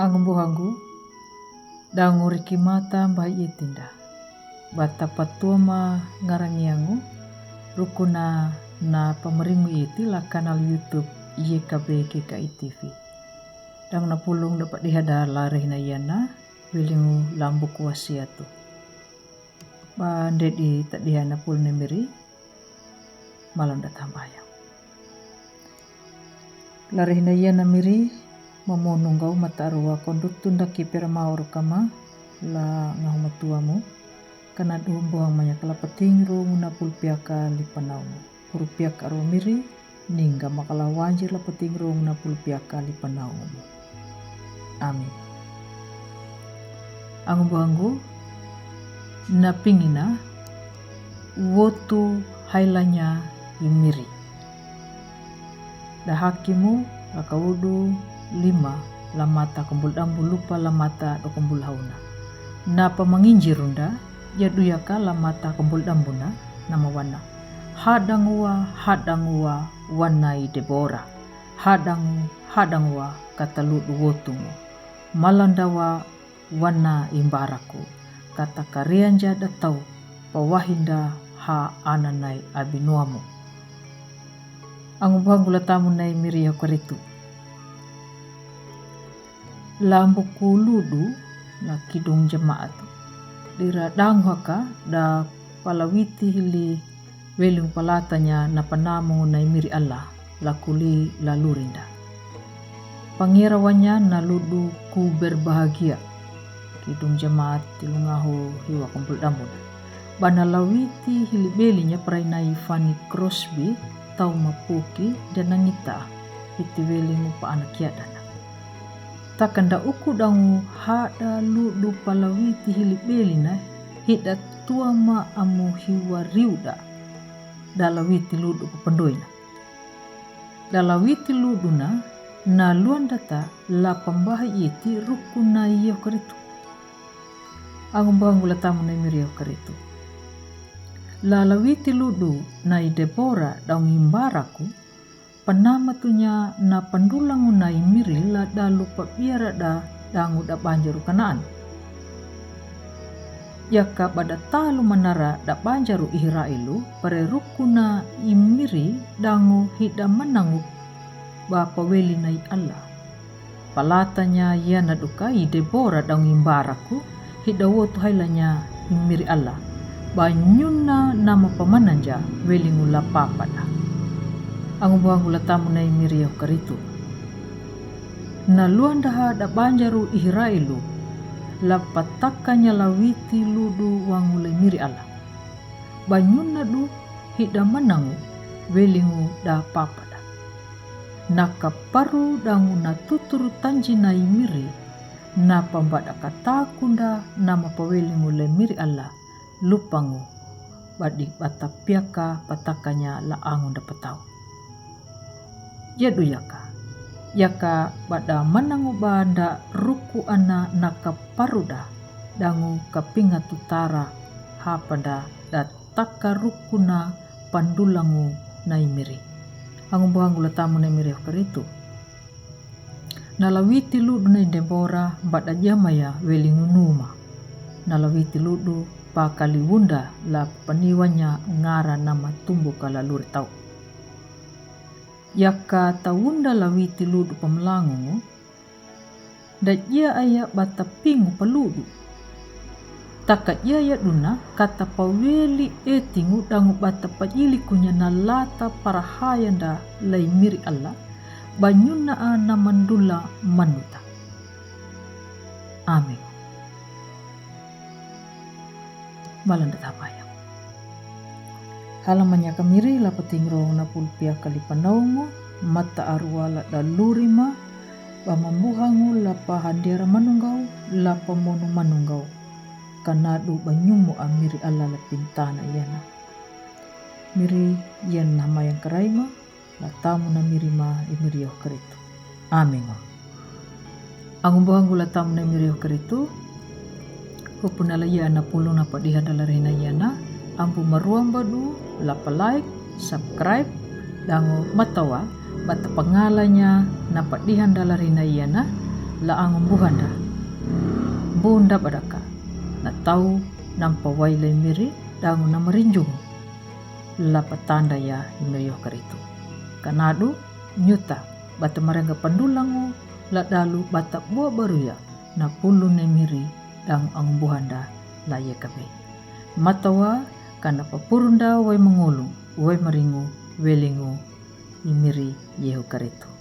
Angumbuhangu danguriki mata mbai itinda bata patuama ngarangiangu rukuna na pameringu iti la kanal YouTube YKB GKI TV dang na pulung dapat dihada larih na yana wilingu lambu kuasiatu ba ndedi tak dihana pul nemiri malam datambayang larih na yana miri mamonunggau mata arua konduk tunda kipira maur kama la ngahumatuamu kana buang manya kalapating ro muna pulpiaka lipanaumu purpiaka ro miri ningga makala wanjir lapating ro muna pulpiaka lipanaumu. Amin. Angumbuhangu napingina wotu hailanya imiri dahakimu lakaudu 5 lamata kumbul dambu lupa lamata do kumbul hauna napa manginjirunda yaduyaka lamata kumbul dambuna nama wana hadangua wanai Debora hadangua kata ludu wotumu malandawa wana imbaraku kata kareanja datau pawahinda ha ananai abinuamu. Angumbuhangu latamu nai miriya karitu lambuku ludu na kidung jemaat dira danghaka da palawiti hili welung palatanya na panamu na miri Allah lakuli lalurinda pangirawannya na ludu ku berbahagia kidung jemaat tilungahu hiwa kumpul damun banalawiti hili belinya perainai Fanny Crosby tau mapuki dan nangita iti welingu pa anak yadana takanda uku dangu hada ludu palawiti hili belina hida tuama amu hiwa riuda dalawiti ludu papandoina dalawiti luduna na luan data la pambaha iti rukuna iyo karitu angumbuhangu latamu na miriyo karitu lalawiti ludu na Debora daung imbaraku panamatunya na pandulangu na imiri la dalu papiara da dangu da banjaru kanaan yaka pada talu manara da banjaru Israelu pare rukuna imiri dangu hida menangu bapa weli nai Allah palatanya yana dukai Debora daung imbaraku hida wotu hailanya imiri Allah banyuna nama pamananja welingu la papada angumbuhangu latamu na imiriyo karitu na luandaha da banjaru Israelu la patakanya lawiti ludu wangu le miri Allah banyuna du hida manangu welingu da papada nakaparu dangu na tuturu tanji na imiri na pambada katakunda nama pawelingu le miri Allah lupangu badi batapiaka patakanya la angun dapatau yadu yaka pada manangu banda ruku ana nakaparuda dangu kapinga tutara hapada dataka rukuna pandulangu naimiri angumbuhangu latamu naimiri karitu nalawiti ludu na Debora bada jamaya welingu numa nalawiti ludu pakaliwunda la paniwanya ngara nama tumbu kalaluri tau yaka tawunda lawiti ludu pamlangu da ia aya batapingu peludu taka ia ya duna kata paweli etingu dangu bata pajili kunya na lata parahayanda lai miri Allah banyuna ana mandula manuta. Amin. Malam datapayang halamannya kamiri la patingro na pulpia kalipanaumu mata arwala dalurima pamambuhangu la pahandira manunggau la pamono manunggau kanadu banyumu amiri Allah la pintana yana miri yan nama yang karaima la tamu na mirima imiriyo karitu. Amin. Angumbuhangu la tamu na imiriyo karitu hupunala yana pulu na padihadala rina yana ampu maruang badu lapa like subscribe dango matawa bata pangalanya na padihan dalarina yana la angumbuhanda bunda badaka na tau nampa wailay miri dangu na marinjung la patanda ya imiriyo karitu kanadu nyuta bata marangga pandulangu la dalu bata buah baru ya na pulu na miri dangu angumbuhanda la ye kabe matawa kana papurunda way mangulung way maringu welingu imiri yehu karitu.